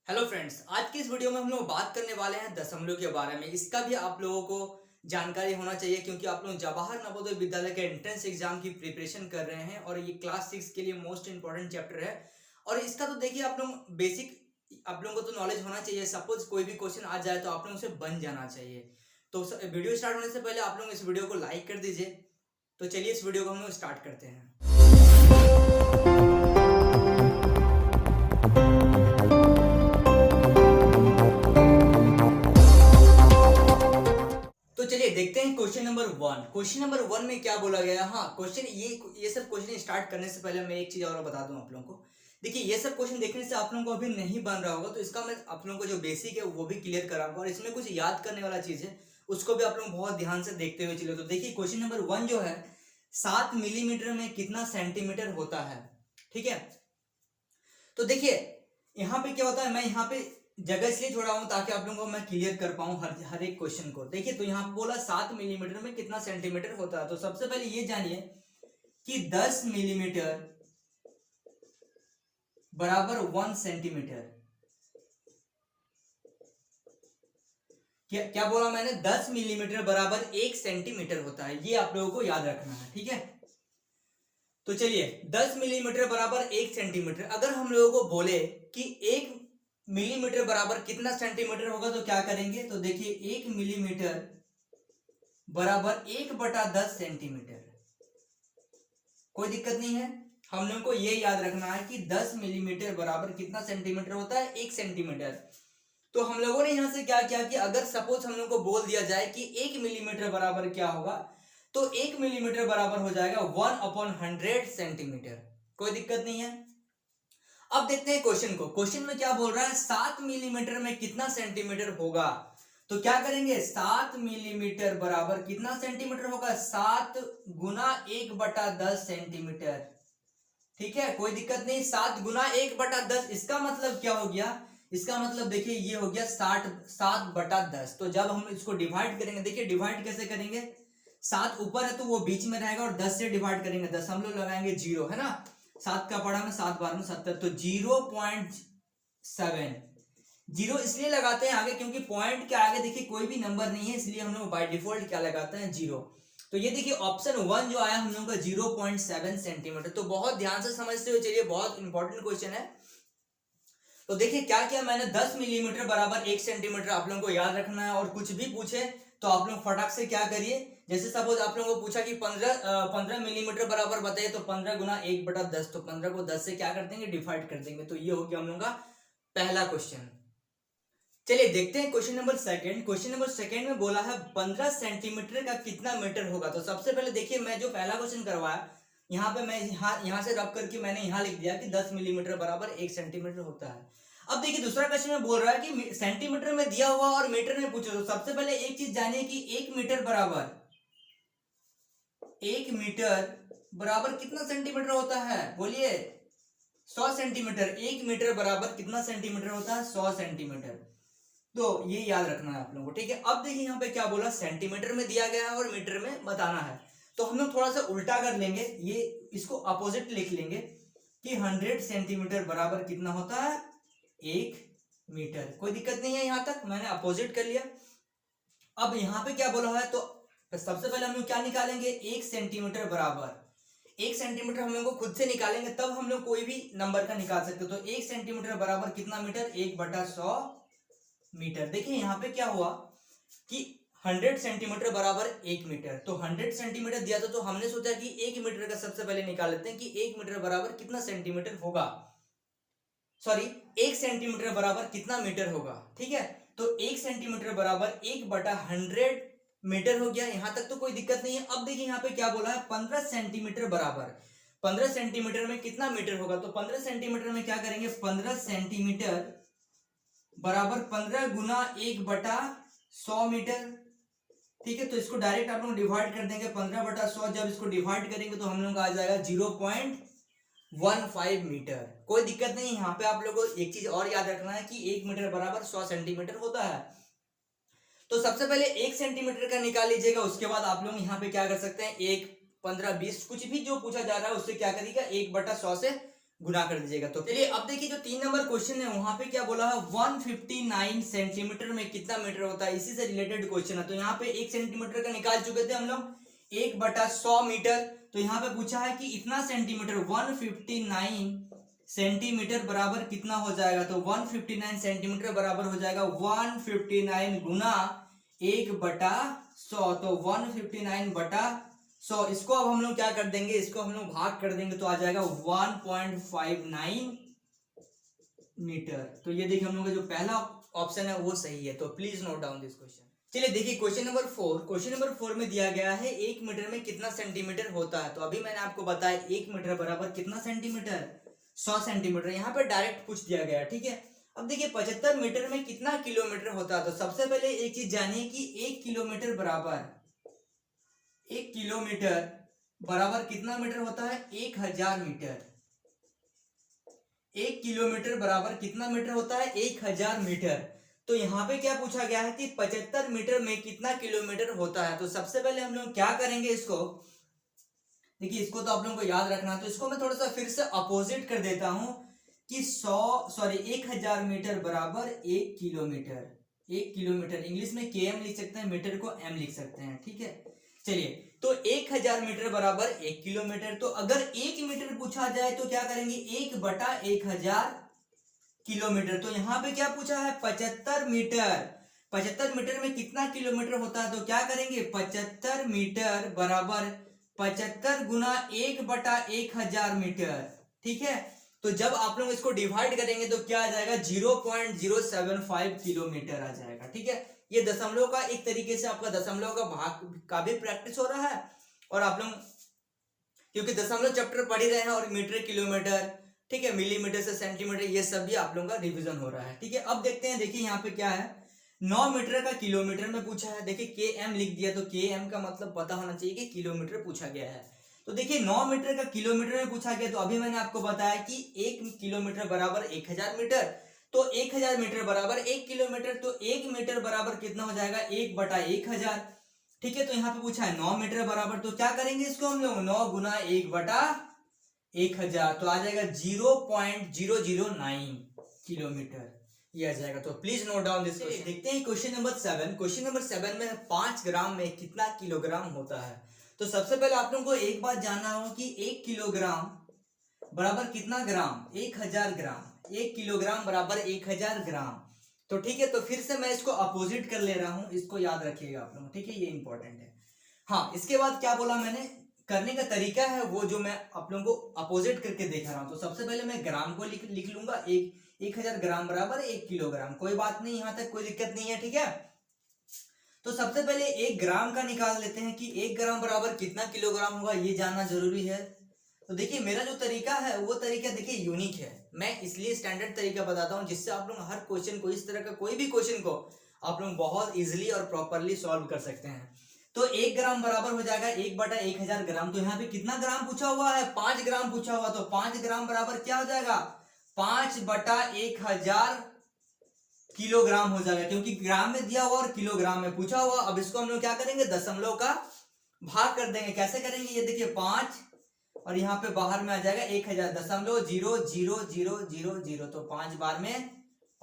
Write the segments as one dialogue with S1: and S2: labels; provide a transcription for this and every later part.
S1: Hello friends, आज की इस वीडियो में हम लोग बात करने वाले हैं दशमलव के बारे में। इसका भी आप लोगों को जानकारी होना चाहिए क्योंकि आप लोग जवाहर नवोदय विद्यालय के एंट्रेंस एग्जाम की प्रिपरेशन कर रहे हैं और ये क्लास 6 के लिए मोस्ट इंपॉर्टेंट चैप्टर है। और इसका तो देखिए आप लोग बेसिक आप लोगों को तो नॉलेज होना चाहिए। सपोज कोई भी क्वेश्चन आ जाए तो आप लोगों से बन जाना चाहिए। तो वीडियो स्टार्ट होने से पहले आप लोग इस वीडियो को लाइक कर दीजिए। तो चलिए इस वीडियो को हम लोग स्टार्ट करते हैं। तो चलिए देखते हैं क्वेश्चन नंबर 1। क्वेश्चन नंबर 1 में क्या बोला गया है। हाँ, क्वेश्चन ये सब क्वेश्चन स्टार्ट करने से पहले मैं एक चीज और बता दूं आप लोगों को। देखिए ये सब क्वेश्चन देखने से आप लोगों को अभी नहीं बन रहा होगा, तो इसका मैं आप लोगों को जो बेसिक है वो भी क्लियर कराऊंगा और इसमें कुछ याद करने वाला चीज है, उसको भी आप लोग बहुत ध्यान से देखते हुए चलो। तो देखिए क्वेश्चन नंबर 1 जो है, 7 मिलीमीटर में कितना सेंटीमीटर होता है। ठीक है, तो देखिए यहाँ पे क्या होता है, मैं यहाँ पे जगह इसलिए छोड़ा हूं ताकि आप लोगों को मैं क्लियर कर पाऊं हर एक क्वेश्चन को। देखिए तो यहाँ पे बोला 7 मिलीमीटर में कितना सेंटीमीटर होता है। तो सबसे पहले ये जानिए कि 10 मिलीमीटर बराबर 1 सेंटीमीटर। क्या क्या बोला मैंने, 10 मिलीमीटर बराबर 1 सेंटीमीटर होता है। ये आप लोगों को याद रखना है, ठीक है। तो चलिए 10 मिलीमीटर बराबर 1 सेंटीमीटर, अगर हम लोगों को बोले कि 1 मिलीमीटर बराबर कितना सेंटीमीटर होगा तो क्या करेंगे। तो देखिए 1 मिलीमीटर बराबर 1/10 सेंटीमीटर। कोई दिक्कत नहीं है, हम लोगों को ये याद रखना है कि 10 मिलीमीटर बराबर कितना सेंटीमीटर होता है, 1 सेंटीमीटर। तो हम लोगों ने यहां से क्या किया कि अगर सपोज हम लोग को बोल दिया जाए कि 1 मिलीमीटर बराबर क्या होगा, तो 1 मिलीमीटर बराबर हो जाएगा 1/100 सेंटीमीटर। कोई दिक्कत नहीं है। अब देखते हैं क्वेश्चन को। क्वेश्चन में क्या बोल रहा है, 7 मिलीमीटर में कितना सेंटीमीटर होगा। तो क्या करेंगे, 7 मिलीमीटर बराबर कितना सेंटीमीटर होगा, 7 गुना 1/10 सेंटीमीटर। ठीक है, कोई दिक्कत नहीं। 7 गुना 1/10, इसका मतलब क्या हो गया, इसका मतलब देखिए ये हो गया 7/10। तो जब हम इसको डिवाइड करेंगे, देखिए डिवाइड कैसे करेंगे, 7 ऊपर है तो वो बीच में रहेगा और 10 से डिवाइड करेंगे, दशमलव लगाएंगे 0, है ना। 7 का पढ़ा में 7 बार में 70, तो 0.7। जीरो इसलिए लगाते हैं आगे क्योंकि पॉइंट के आगे देखिए कोई भी नंबर नहीं है, इसलिए हम लोग बाय डिफॉल्ट क्या लगाते हैं, 0। तो ये देखिए ऑप्शन 1 जो आया हम लोगों का 0.7 सेंटीमीटर। तो बहुत ध्यान से समझते हुए चलिए, बहुत इंपॉर्टेंट क्वेश्चन है। तो देखिए क्या किया मैंने, 10 मिलीमीटर बराबर 1 सेंटीमीटर आप लोगों को याद रखना है। और कुछ भी पूछे तो आप लोग फटाक से क्या करिए, जैसे सपोज आप लोगों को पूछा कि 15 मिलीमीटर बराबर बताइए, तो 15 गुना 1/10, तो 15 को 10 से क्या कर देंगे, डिवाइड कर देंगे। तो ये हो गया हम लोगों का पहला क्वेश्चन। चलिए देखते हैं question number second. Question number second में बोला है 15 सेंटीमीटर का कितना मीटर होगा। तो सबसे पहले देखिए मैं जो पहला क्वेश्चन करवाया, यहाँ पे मैं यहाँ से रब करके मैंने यहाँ लिख दिया कि 10 मिलीमीटर बराबर 1 सेंटीमीटर होता है। अब देखिए दूसरा क्वेश्चन में बोल रहा है कि सेंटीमीटर में दिया हुआ और मीटर में पूछो। तो सबसे पहले एक चीज जानिए कि 1 मीटर बराबर कितना सेंटीमीटर होता है, बोलिए। 100 सेंटीमीटर। 1 मीटर बराबर कितना सेंटीमीटर होता है, 100 सेंटीमीटर। तो ये याद रखना है आप लोगों को, ठीक है। अब देखिए यहाँ पे क्या बोला, सेंटीमीटर में दिया गया है और मीटर में बताना है। तो हम लोग थोड़ा सा उल्टा कर लेंगे, ये इसको अपोजिट लिख लेंगे कि 100 सेंटीमीटर बराबर कितना होता है, 1 मीटर। कोई दिक्कत नहीं है, यहां तक मैंने अपोजिट कर लिया। अब यहाँ पे क्या बोला है, तो सबसे पहले हम लोग क्या निकालेंगे, 1 सेंटीमीटर बराबर 1 सेंटीमीटर हम लोग को खुद से निकालेंगे, तब हम लोग कोई भी नंबर का निकाल सकते। तो 1 सेंटीमीटर बराबर कितना मीटर, 1/100 मीटर। देखिए यहाँ पे क्या हुआ कि 100 सेंटीमीटर बराबर 1 मीटर। तो 100 सेंटीमीटर दिया था, तो हमने सोचा कि 1 मीटर का सबसे पहले निकाल लेते हैं कि 1 मीटर बराबर कितना सेंटीमीटर होगा, सॉरी 1 सेंटीमीटर बराबर कितना मीटर होगा। ठीक है, तो 1 सेंटीमीटर बराबर 1/100 मीटर हो गया। यहां तक तो कोई दिक्कत नहीं है। अब देखिए यहाँ पे क्या बोला है, 15 सेंटीमीटर बराबर 15 सेंटीमीटर में कितना मीटर होगा। तो 15 सेंटीमीटर में क्या करेंगे, 15 सेंटीमीटर बराबर 15 गुना 1/100 मीटर। ठीक है, तो इसको डायरेक्ट आप लोग डिवाइड कर देंगे 15/100। जब इसको डिवाइड करेंगे तो हम लोग आ जाएगा 0.15 मीटर। कोई दिक्कत नहीं। यहाँ पे आप लोगों को एक चीज और याद रखना है कि 1 मीटर बराबर 100 सेंटीमीटर होता है। तो सबसे पहले 1 सेंटीमीटर का निकाल लीजिएगा, उसके बाद आप लोग यहाँ पे क्या कर सकते हैं, 1, 15, 20 कुछ भी जो पूछा जा रहा है उससे क्या करिएगा, 1/100 से गुना कर दीजिएगा। तो चलिए अब देखिए जो 3 नंबर क्वेश्चन है वहां पे क्या बोला है, 159 सेंटीमीटर में कितना मीटर होता है, इसी से रिलेटेड क्वेश्चन है। तो यहाँ पे 1 सेंटीमीटर का निकाल चुके थे हम लोग, 1/100 मीटर। तो यहाँ पे पूछा है कि इतना सेंटीमीटर 159 सेंटीमीटर बराबर कितना हो जाएगा। तो 159 सेंटीमीटर बराबर हो जाएगा 159 गुना 1/100। तो 159/100, इसको अब हम लोग क्या कर देंगे, इसको हम लोग भाग कर देंगे तो आ जाएगा 1.59 मीटर। तो ये देखिए हम लोग का जो पहला ऑप्शन है वो सही है। तो please note down this question. चलिए देखिए क्वेश्चन नंबर 4। क्वेश्चन नंबर 4 में दिया गया है 1 मीटर में कितना सेंटीमीटर होता है। तो अभी मैंने आपको बताया 1 मीटर बराबर कितना सेंटीमीटर, 100 सेंटीमीटर। यहाँ पे डायरेक्ट पूछ दिया गया, ठीक है। अब देखिए 75 मीटर में कितना किलोमीटर होता है। तो सबसे पहले एक चीज जानिए कि 1 किलोमीटर बराबर, 1 किलोमीटर बराबर कितना मीटर होता है, 1000 मीटर। 1 किलोमीटर बराबर कितना मीटर होता है, 1000 मीटर। तो यहाँ पे क्या पूछा गया है कि 75 मीटर में कितना किलोमीटर होता है। तो सबसे पहले हम लोग क्या करेंगे, इसको देखिए, इसको तो आप लोगों को याद रखना है। तो इसको मैं थोड़ा सा फिर से अपोजिट कर देता हूं कि 1000 मीटर बराबर 1 किलोमीटर। 1 किलोमीटर इंग्लिश में km लिख सकते हैं, मीटर को m लिख सकते हैं, ठीक है। चलिए तो 1000 मीटर बराबर 1 किलोमीटर। तो अगर 1 मीटर पूछा जाए तो क्या करेंगे, 1/1000 किलोमीटर। तो यहाँ पे क्या पूछा है, 75 मीटर। 75 मीटर में कितना किलोमीटर होता है। तो क्या करेंगे, 75 मीटर बराबर 75 गुना 1/1000 मीटर, ठीक है। तो जब आप लोग इसको डिवाइड करेंगे तो क्या आ जाएगा, 0.075 किलोमीटर आ जाएगा, ठीक है। ये दशमलव का एक तरीके से आपका दशमलव का भाग का भी प्रैक्टिस हो रहा है, और आप लोग क्योंकि दशमलव चैप्टर पढ़ ही रहे हैं, और मीटर किलोमीटर, ठीक है, मिलीमीटर से सेंटीमीटर, ये सब भी आप लोगों का रिवीजन हो रहा है, ठीक है। अब देखते हैं, देखिए यहाँ पे क्या है, 9 मीटर का किलोमीटर में पूछा है। देखिए km लिख दिया, तो km का मतलब पता होना चाहिए कि किलोमीटर पूछा गया है। तो देखिए 9 मीटर का किलोमीटर में पूछा गया। तो अभी मैंने आपको बताया कि 1 किलोमीटर बराबर 1000 मीटर। तो 1000 मीटर बराबर 1 किलोमीटर। तो 1 मीटर बराबर कितना हो जाएगा, 1/1000, ठीक है। तो यहाँ पे पूछा है 9 मीटर बराबर, तो क्या करेंगे इसको हम लोग, 9 गुना 1/1000, तो आ जाएगा 0.009 किलोमीटर, ये आ जाएगा। तो please note down this question. देखते हैं क्वेश्चन नंबर 7। क्वेश्चन नंबर 7 में 5 ग्राम में कितना किलोग्राम होता है। तो सबसे पहले आप लोगों को एक बात जानना हो कि 1 किलोग्राम बराबर कितना ग्राम, 1000 ग्राम। 1 किलोग्राम बराबर 1000 ग्राम। तो ठीक है, तो फिर से मैं इसको अपोजिट कर ले रहा हूं, इसको याद रखिएगा आप लोग, ठीक है, ये इंपॉर्टेंट है। हाँ, इसके बाद क्या बोला मैंने, करने का तरीका है वो जो मैं आप लोगों को अपोजिट करके दिखा रहा हूं। तो सबसे पहले मैं ग्राम को लिख लूंगा, 1000 ग्राम बराबर 1 किलोग्राम। कोई बात नहीं, यहां तक कोई दिक्कत नहीं है, ठीक है। तो सबसे पहले 1 ग्राम का निकाल लेते हैं कि 1 ग्राम बराबर कितना किलोग्राम होगा, ये जानना जरूरी है। तो देखिए मेरा जो तरीका है वो तरीका देखिए यूनिक है। मैं इसलिए स्टैंडर्ड तरीका बताता हूं जिससे आप लोग हर क्वेश्चन को, इस तरह का कोई भी क्वेश्चन को आप लोग बहुत इजीली और प्रॉपरली सॉल्व कर सकते हैं। तो 1 ग्राम बराबर हो जाएगा 1/1000 ग्राम। तो यहाँ पे कितना ग्राम पूछा हुआ है, 5 ग्राम पूछा हुआ। तो 5 ग्राम बराबर क्या हो जाएगा, 5/1000 किलोग्राम हो जाएगा, क्योंकि ग्राम में दिया हुआ और किलोग्राम में पूछा हुआ। अब इसको हम लोग क्या करेंगे, दशमलव का भाग कर देंगे। कैसे करेंगे, ये देखिए 5 और यहाँ पे बाहर में आ जाएगा 1000, 0.00000। तो 5 बार में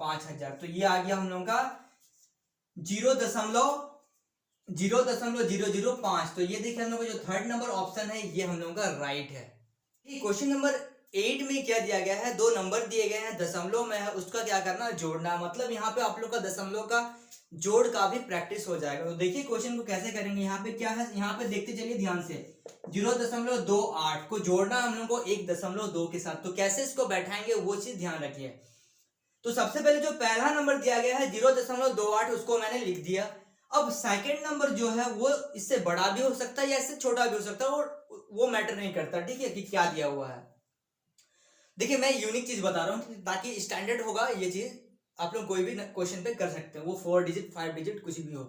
S1: 5000। तो ये आ गया हम लोगों का 0.005। तो ये देखिए हम लोग का जो थर्ड नंबर ऑप्शन है ये हम लोगों का राइट है। क्वेश्चन नंबर 8 में क्या दिया गया है, 2 नंबर दिए गए हैं, दशमलव में है, उसका क्या करना है, जोड़ना। मतलब यहाँ पे आप लोग का दशमलव का जोड़ का भी प्रैक्टिस हो जाएगा। तो देखिए क्वेश्चन को कैसे करेंगे, यहाँ पे क्या है, यहाँ पे देखते चलिए ध्यान से, 0.28 को जोड़ना हम लोग को 1.2 के साथ। तो कैसे इसको बैठाएंगे वो चीज ध्यान रखिए। तो सबसे पहले जो पहला नंबर दिया गया है 0.28, उसको मैंने लिख दिया। अब सेकंड नंबर जो है वो इससे बड़ा भी हो सकता है या इससे छोटा भी हो सकता है, वो मैटर नहीं करता, ठीक है, कि क्या दिया हुआ है। देखिए मैं यूनिक चीज बता रहा हूँ ताकि स्टैंडर्ड होगा, ये चीज आप लोग कोई भी क्वेश्चन पे कर सकते हैं, वो 4 डिजिट 5 डिजिट कुछ भी हो।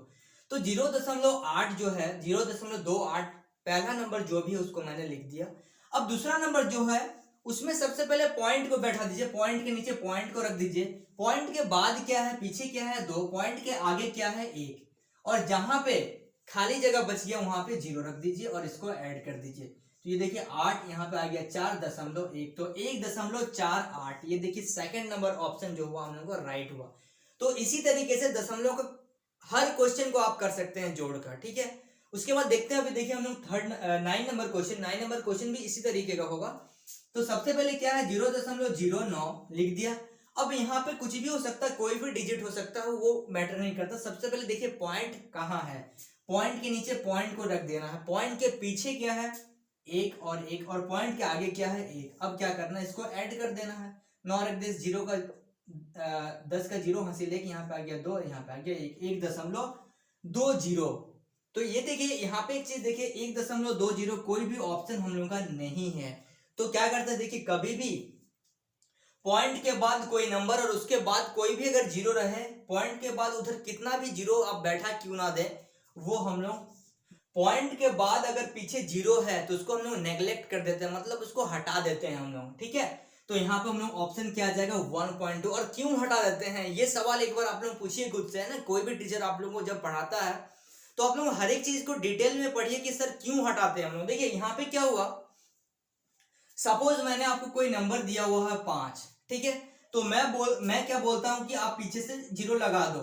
S1: तो 0.8 जो है, 0.28 पहला नंबर जो भी है उसको मैंने लिख दिया। अब दूसरा नंबर जो है उसमें सबसे पहले पॉइंट को बैठा दीजिए, पॉइंट के नीचे पॉइंट को रख दीजिए। पॉइंट के बाद क्या है, पीछे क्या है, 2, पॉइंट के आगे क्या है, 1, और जहां पे खाली जगह बच गया वहां पे 0 रख दीजिए और इसको ऐड कर दीजिए। तो ये देखिए 8 यहाँ पे आ गया 4.1, तो 1.48, ये देखिए सेकंड नंबर ऑप्शन जो हुआ हम लोग को राइट हुआ। तो इसी तरीके से दशमलव का हर क्वेश्चन को आप कर सकते हैं जोड़कर, ठीक है। उसके बाद देखते हैं, अभी देखिए हम लोग 9 नंबर क्वेश्चन भी इसी तरीके का होगा। तो सबसे पहले क्या है, 0.09 लिख दिया। अब यहाँ पे कुछ भी हो सकता है, कोई भी डिजिट हो सकता है, वो मैटर नहीं करता। सबसे पहले देखिए पॉइंट कहाँ है, पॉइंट के नीचे पॉइंट को रख देना है, पॉइंट के पीछे क्या है 1 और 1, और पॉइंट के आगे क्या है 1। अब क्या करना है, इसको ऐड कर देना है। 9 रख दे, 0 का 10 का 0 हासिल है, यहाँ पे आ गया 2, यहाँ पे आ गया 1.20। तो ये देखिए यहाँ पे एक चीज देखिए 1.20 कोई भी ऑप्शन हम लोग का नहीं है। तो क्या करते हैं, देखिए कभी भी पॉइंट के बाद कोई नंबर और उसके बाद कोई भी अगर 0 रहे, पॉइंट के बाद उधर कितना भी 0 आप बैठा क्यों ना दे, वो हम लोग पॉइंट के बाद अगर पीछे 0 है तो उसको हम लोग नेग्लेक्ट कर देते हैं, मतलब उसको हटा देते हैं हम लोग, ठीक है। तो यहाँ पे हम लोग ऑप्शन क्या आ जाएगा 1.2। और क्यों हटा देते हैं, ये सवाल एक बार आप लोग पूछिए खुद से, है ना। कोई भी टीचर आप लोगों को जब पढ़ाता है तो आप लोग हर एक चीज को डिटेल में पढ़िए कि सर क्यों हटाते हैं हम लोग। देखिए यहाँ पे क्या हुआ, सपोज मैंने आपको कोई नंबर दिया हुआ है 5, ठीक है। तो मैं क्या बोलता हूं कि आप पीछे से 0 लगा दो,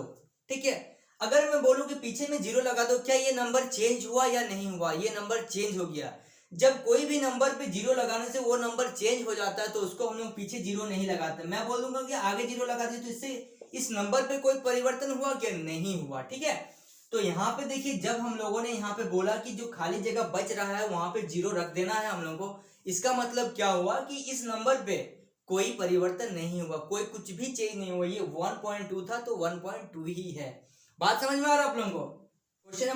S1: ठीक है। अगर मैं बोलूं कि पीछे में 0 लगा दो, क्या ये नंबर चेंज हुआ या नहीं हुआ, ये नंबर चेंज हो गया। जब कोई भी नंबर पे 0 लगाने से वो नंबर चेंज हो जाता है तो उसको हम लोग पीछे 0 नहीं लगाते। मैं बोल दूंगा कि आगे 0 लगा दिए, तो इससे इस नंबर पे कोई परिवर्तन हुआ क्या, नहीं हुआ, ठीक है। तो यहाँ पे देखिए जब हम लोगों ने यहाँ पे बोला कि जो खाली जगह बच रहा है वहां पे 0 रख देना है हम लोगों को, इसका मतलब क्या हुआ कि इस नंबर पे कोई परिवर्तन नहीं हुआ, कोई कुछ भी चेंज नहीं हुआ। ये 1.2 था तो 1.2 ही है। बात समझ में आ रहा है आप लोगों को। क्वेश्चन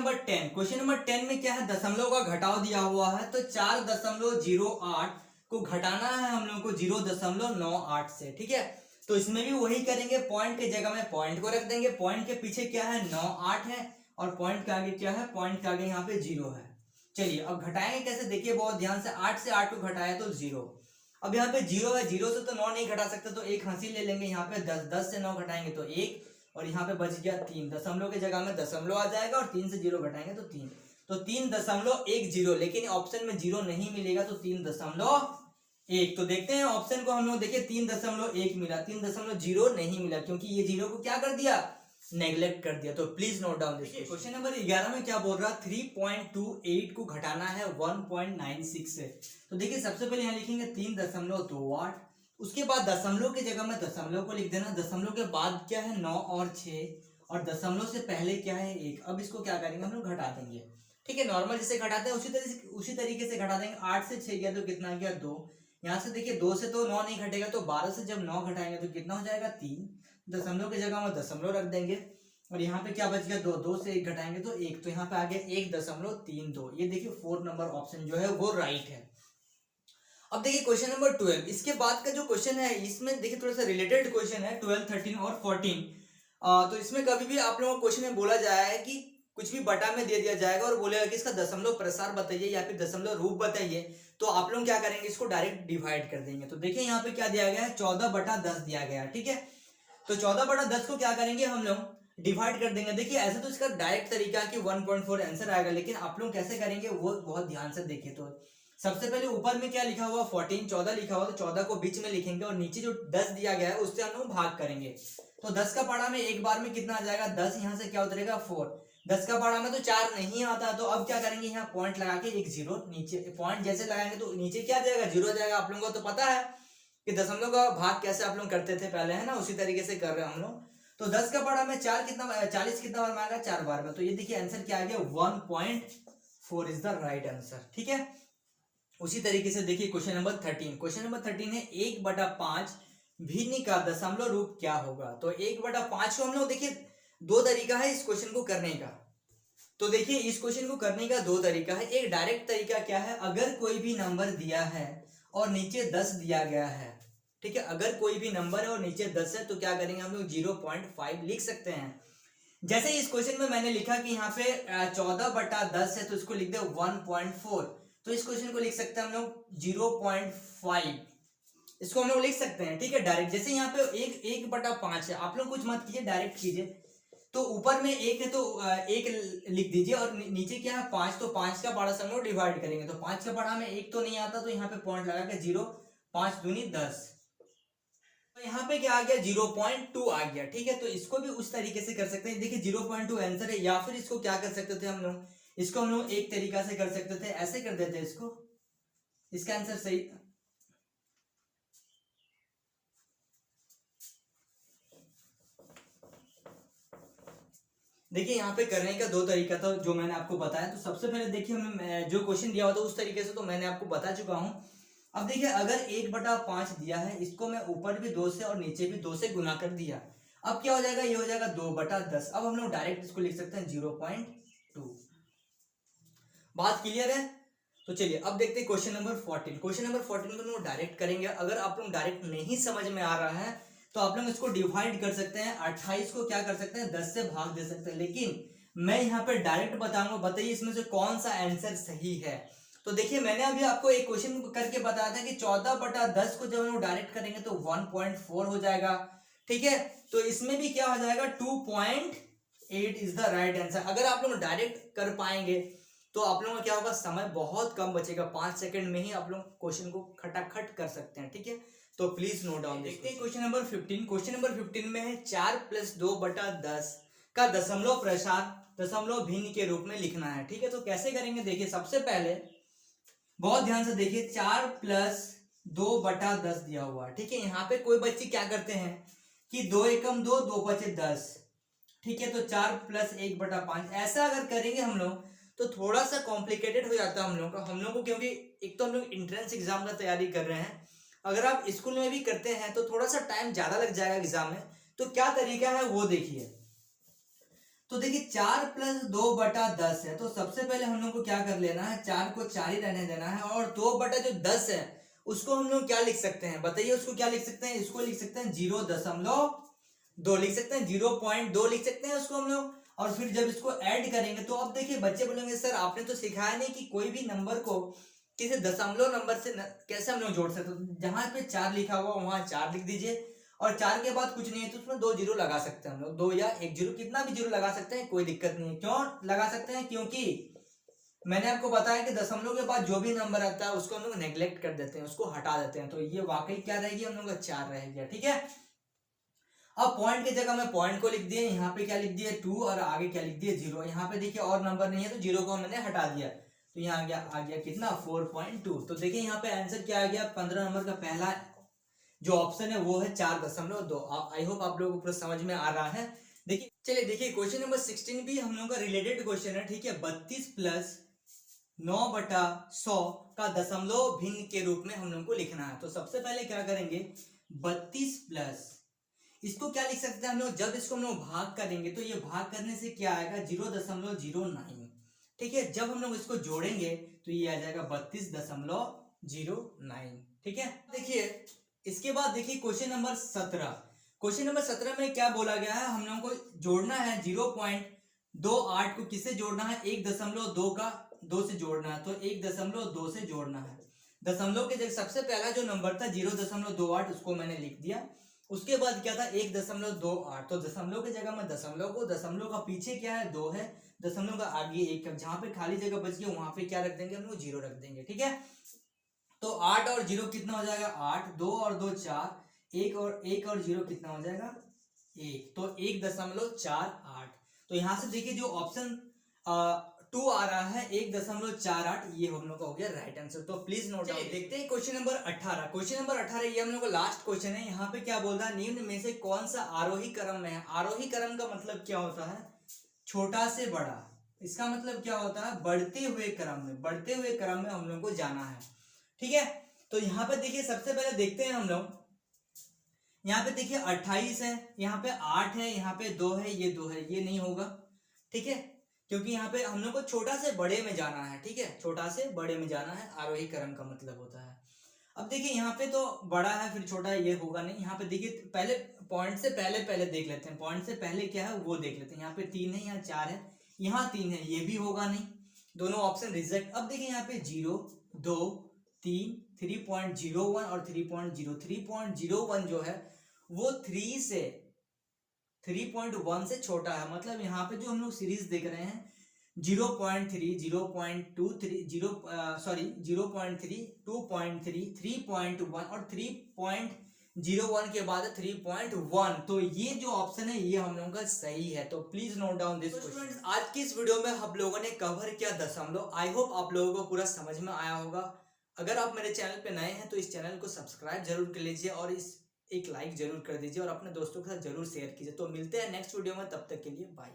S1: नंबर 10 में क्या है, दशमलव का घटाव दिया हुआ है। तो 4.08 को घटाना है हम लोग को 0.98 से, ठीक है। तो इसमें भी वही करेंगे, पॉइंट के जगह में पॉइंट को रख देंगे, पॉइंट के पीछे क्या है 98 है, और पॉइंट के आगे क्या है, पॉइंट के आगे यहाँ पे 0 है। चलिए अब घटाएंगे कैसे, देखिए बहुत ध्यान से। 8 से 8 को घटाया तो 0। अब यहाँ पे 0 है, 0 से तो 9 नहीं घटा सकते, तो 1 हासिल ले लेंगे। यहाँ पे 10 से 9 घटाएंगे तो 1, और यहाँ पे बच गया 3। दशमलव के जगह में दशमलव आ जाएगा, और 3 से 0 घटाएंगे तो 3। तो 3.10, लेकिन ऑप्शन में 0 नहीं मिलेगा, तो 3.1। तो देखते हैं ऑप्शन को हम लोग, देखिए 3.1 मिला, 3.0 नहीं मिला, क्योंकि ये 0 को क्या कर दिया, नेग्लेक्ट कर दिया। तो please note down this. Question number 11 में क्या बोल रहा है, 3.28 को घटाना है 1.96 से। तो देखिए सबसे पहले यहाँ लिखेंगे 3.28, उसके बाद दशमलव की जगह में दशमलव को लिख देना। दशमलव के बाद क्या है 9 और 6, और दशमलव से पहले क्या है 1। अब इसको क्या करेंगे हम लोग, घटा देंगे, ठीक है। नॉर्मल जिसे घटाते हैं उसी तरीके से घटा देंगे। 8 से 6 गया तो कितना गया 2। यहाँ से देखिए 2 से तो 9 नहीं घटेगा, तो 12 से जब 9 घटाएंगे तो कितना हो जाएगा 3। दशमलव की जगह में दशमलव रख देंगे, और यहाँ पे क्या बच गया 2, 2 से 1 घटाएंगे तो 1, तो यहाँ पे आ गया 1.32। ये देखिए 4 नंबर ऑप्शन जो है वो राइट है। अब देखिए क्वेश्चन नंबर 12, इसके बाद का जो क्वेश्चन है इसमें देखिए थोड़ा सा रिलेटेड क्वेश्चन है, 12, 13 और 14। तो इसमें कभी भी आप लोगों को क्वेश्चन में बोला जाए है कि कुछ भी बटा में दे दिया जाएगा और बोलेगा कि इसका दशमलव प्रसार बताइए या फिर दशमलव रूप बताइए, तो आप लोग क्या करेंगे, इसको डायरेक्ट डिवाइड कर देंगे। तो देखिए यहाँ पे क्या दिया गया है, 14/10 दिया गया है, ठीक है। तो 14/10 को क्या करेंगे हम लोग, डिवाइड कर देंगे। देखिए ऐसे तो इसका डायरेक्ट तरीका कि 1.4 आंसर आएगा, लेकिन आप लोग कैसे करेंगे वो बहुत ध्यान से देखिए। तो सबसे पहले ऊपर में क्या लिखा हुआ 14, 14 लिखा हुआ, तो 14 को बीच में लिखेंगे, और नीचे जो 10 दिया गया है उससे हम लोग भाग करेंगे। तो 10 का पारा में एक बार में कितना आ जाएगा, 10 यहाँ से क्या उतरेगा 4। 10 का पारा में तो 4 नहीं आता, तो अब क्या करेंगे, यहाँ पॉइंट लगा के एक 0 नीचे, पॉइंट जैसे लगाएंगे तो नीचे क्या जाएगा 0 जाएगा। आप लोगों को तो पता है कि दशमलव का भाग कैसे आप लोग करते थे पहले, है ना, उसी तरीके से कर रहे हैं हम लोग। तो 10 का पारा में 40 कितना बार में आएगा, 4 बार में। तो ये देखिए आंसर क्या आ गया, 1.4 इज द राइट आंसर, ठीक है। उसी तरीके से देखिए क्वेश्चन नंबर 13। क्वेश्चन नंबर 13 है 1/5 भिन्न का दशमलव रूप क्या होगा। तो 1/5 को हम लोग देखिए दो तरीका है इस क्वेश्चन को करने का। तो देखिए इस क्वेश्चन को करने का दो तरीका है। एक डायरेक्ट तरीका क्या है, अगर कोई भी नंबर दिया है और नीचे 10 दिया गया है, ठीक है, अगर कोई भी नंबर है और नीचे 10 है, तो क्या करेंगे हम लोग 0.5 लिख सकते हैं। जैसे इस क्वेश्चन में मैंने लिखा कि यहाँ पे 14/10 है, तो इसको लिख दे 1.4, तो इस क्वेश्चन को लिख सकते हैं हम लोग 0.5, इसको हम लोग लिख सकते हैं, ठीक है, डायरेक्ट। जैसे यहाँ पे 1/5 है, आप लोग कुछ मत कीजिए, डायरेक्ट कीजिए। तो ऊपर में एक है तो एक लिख दीजिए और नीचे क्या है 5, तो 5 का पारा से हम लोग डिवाइड करेंगे, तो 5 का पारा में एक तो नहीं आता, तो यहाँ पे पॉइंट लगा के 0, 5 दूनी 10, तो यहाँ पे क्या आ गया 0.2 आ गया। ठीक है, तो इसको भी उस तरीके से कर सकते हैं, देखिए 0.2 आंसर है। या फिर इसको क्या कर सकते थे हम लोग, इसको हम लोग एक तरीका से कर सकते थे, ऐसे कर देते इसको, इसका आंसर सही। देखिए यहाँ पे करने का दो तरीका था जो मैंने आपको बताया। तो सबसे पहले देखिए हमने जो क्वेश्चन दिया हुआ था उस तरीके से तो मैंने आपको बता चुका हूँ। अब देखिए अगर 1/5 दिया है, इसको मैं ऊपर भी 2 से और नीचे भी 2 से गुना कर दिया, अब क्या हो जाएगा, ये हो जाएगा 2/10। अब हम लोग डायरेक्ट इसको लिख सकते हैं 0.2। बात क्लियर है? तो चलिए अब देखते हैं क्वेश्चन नंबर 14। क्वेश्चन नंबर 14 को हम लोग डायरेक्ट करेंगे। अगर आप लोग डायरेक्ट नहीं समझ में आ रहा है तो आप लोग इसको डिवाइड कर सकते हैं, 28 को क्या कर सकते हैं 10 से भाग दे सकते हैं, लेकिन मैं यहाँ पे डायरेक्ट बताऊंगा। बताइए इसमें से कौन सा आंसर सही है। तो देखिए मैंने अभी आपको एक क्वेश्चन करके बताया था कि 14/10 को जब हम लोग डायरेक्ट करेंगे तो 1.4 हो जाएगा। ठीक है, तो इसमें भी क्या हो जाएगा 2.8 इज द राइट आंसर। अगर आप लोग डायरेक्ट कर पाएंगे तो आप लोगों का क्या होगा, समय बहुत कम बचेगा, 5 सेकंड में ही आप लोग क्वेश्चन को खटाखट कर सकते हैं। ठीक है, तो प्लीज नोट डाउन। देखते हैं क्वेश्चन नंबर 15। क्वेश्चन नंबर 15 में है 4 + 2/10 का दशमलव प्रसार दशमलव भिन्न के रूप में लिखना है। ठीक है, तो कैसे करेंगे, देखिए सबसे पहले बहुत ध्यान से देखिए 4 + 2/10 दिया हुआ है। ठीक है, यहाँ पे कोई बच्चे क्या करते हैं कि 2 एकम 2, 2 × 10। ठीक है, तो 4 + 1/5 ऐसा अगर करेंगे हम लोग तो थोड़ा सा कॉम्प्लिकेटेड हो जाता है हम लोग को, क्योंकि एक तो हम लोग एंट्रेंस एग्जाम का तैयारी कर रहे हैं। अगर आप स्कूल में भी करते हैं तो थोड़ा सा टाइम ज्यादा लग जाएगा एग्जाम में। तो क्या तरीका है वो देखिए। तो देखिए 4 + 2/10 है, तो सबसे पहले हम लोग को क्या कर लेना है, 4 को 4 ही रहने देना है, और 2/10 है उसको हम लोग क्या लिख सकते हैं, बताइए उसको क्या लिख सकते हैं, इसको लिख सकते हैं 0.2 लिख सकते हैं, 0.2 लिख सकते हैं उसको हम लोग। और फिर जब इसको ऐड करेंगे तो अब देखिए बच्चे बोलेंगे सर आपने तो सिखाया नहीं कि कोई भी नंबर को किसी दशमलव नंबर से कैसे हम लोग जोड़ सकते। तो जहां पे 4 लिखा हुआ वहां 4 लिख दीजिए, और 4 के बाद कुछ नहीं है तो उसमें 2 जीरो लगा सकते हैं हम लोग, 2 या 1 जीरो, कितना भी जीरो लगा सकते हैं, कोई दिक्कत नहीं है। क्यों लगा सकते हैं, क्योंकि मैंने आपको बताया कि दशमलव के बाद जो भी नंबर आता है उसको हम लोग नेग्लेक्ट कर देते हैं, उसको हटा देते हैं। तो ये वाकई क्या रहेगी, हम लोग का 4 रह गया। ठीक है, अब पॉइंट की जगह मैं पॉइंट को लिख दिया, यहाँ पे क्या लिख दिया 2 और आगे क्या लिख दिया 0। यहाँ पे देखिए और नंबर नहीं है तो 0 को मैंने हटा दिया, तो यहाँ आ गया कितना 4.2। तो देखिए यहाँ पे आंसर क्या आ गया, 15 नंबर का पहला जो ऑप्शन है वो है 4.2। आई होप आप लोगों को पूरा समझ में आ रहा है। देखिए चलिए देखिए क्वेश्चन नंबर 16 भी हम लोगों का रिलेटेड क्वेश्चन है। ठीक है, 32 + 9/100 का दशमलव भिन्न के रूप में हम लोग को लिखना है। तो सबसे पहले क्या करेंगे, 32 प्लस इसको क्या लिख सकते हैं हम लोग, जब इसको हम लोग भाग करेंगे तो ये भाग करने से क्या आएगा 0.09। ठीक है, जब हम लोग इसको जोड़ेंगे तो ये आ जाएगा 32.09। ठीक है, देखिए इसके बाद देखिए क्वेश्चन नंबर 17। क्वेश्चन नंबर 17 में क्या बोला गया है, हम लोगों को जोड़ना है 0.28 को किससे जोड़ना है, 1.2 का 2 से जोड़ना है, तो 1.2 से जोड़ना है। दशमलव के जगह सबसे पहला जो नंबर था 0.28 उसको मैंने लिख दिया। उसके बाद क्या था 1.28, तो दशमलव की जगह में दशमलव को, दशमलव का पीछे क्या है 2 है, दशमलव का आगे 1, जहां पे खाली जगह बच गई वहां पे क्या रख देंगे हम लोग 0 रख देंगे। ठीक है, तो 8 और 0 कितना हो जाएगा 8, 2 और 2 4, 1 और 0 कितना हो जाएगा 1, तो 1.48। तो यहां से देखिए जो ऑप्शन 2 आ रहा है 1.48, ये हम लोग का हो गया राइट आंसर। तो प्लीज नोट डाउन। देखते हैं क्वेश्चन नंबर 18। क्वेश्चन नंबर 18 ये हम लोग का लास्ट क्वेश्चन है। यहाँ पे क्या बोल रहा है, निम्न में से कौन सा आरोही क्रम में है। आरोही क्रम का मतलब क्या होता है, छोटा से बड़ा, इसका मतलब क्या होता है बढ़ते हुए क्रम में, बढ़ते हुए क्रम में हम लोग को जाना है। ठीक है, तो यहाँ पे देखिए सबसे पहले देखते हैं हम लोग, यहाँ पे देखिए 28 है, यहाँ पे 8 है, यहाँ पे 2 है, ये 2 है, ये नहीं होगा। ठीक है, क्योंकि यहाँ पे हम लोग को छोटा से बड़े में जाना है। ठीक है, छोटा से बड़े में जाना है, आरोही क्रम का मतलब होता है। अब देखिए यहाँ पे तो बड़ा है फिर छोटा है, ये होगा नहीं। यहाँ पे देखिए पहले पॉइंट से पहले देख लेते हैं, पॉइंट से पहले क्या है वो देख लेते हैं। यहाँ पे 3 है, यहाँ 4 है, यहाँ 3 है, ये भी होगा नहीं, दोनों ऑप्शन रिजेक्ट। अब देखिए यहाँ पे 0 2 3 3.01 और 3.0 3.01 जो है वो 3 3.1 से छोटा है, मतलब यहाँ पे जो हम लोग सीरीज देख रहे हैं 0.3, 0.23, 0.3, 2.3, 3.1 और 3.01 के बाद 3.1, तो ये जो ऑप्शन है ये हम लोगों का सही है। तो please note down this. Students, आज की इस वीडियो में हम लोगों ने कवर किया दशमलव। आई होप आप लोगों को पूरा समझ में आया होगा। अगर आप मेरे चैनल पे नए हैं तो इस चैनल को सब्सक्राइब जरूर कर लीजिए और इस एक लाइक जरूर कर दीजिए और अपने दोस्तों के साथ जरूर शेयर कीजिए। तो मिलते हैं नेक्स्ट वीडियो में, तब तक के लिए बाय।